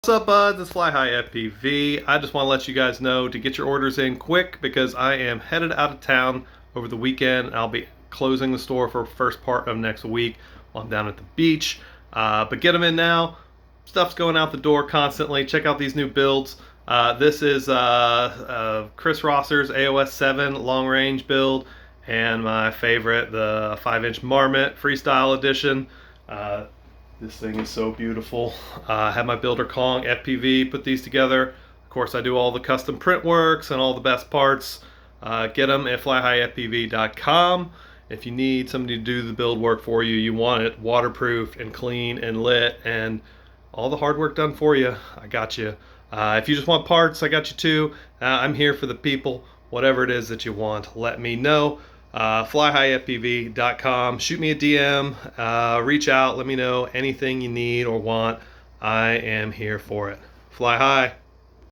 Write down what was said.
What's up, buds? It's Fly High FPV. I just want to let you guys know to get your orders in quick because I am headed out of town over the weekend. I'll be closing the store for first part of next week while I'm down at the beach. But get them in now. Stuff's going out the door constantly. Check out these new builds. This is Chris Rosser's AOS 7 long range build, and my favorite, the 5-inch Marmot Freestyle Edition. This thing is so beautiful. I had my builder Kong FPV put these together. Of course, I do all the custom print works and all the best parts. Get them at flyhighfpv.com. If you need somebody to do the build work for you, you want it waterproof and clean and lit and all the hard work done for you, I got you. If you just want parts, I got you too. I'm here for the people. Whatever it is that you want, let me know. Flyhighfpv.com. Shoot me a DM. Reach out. Let me know anything you need or want. I am here for it. Fly high.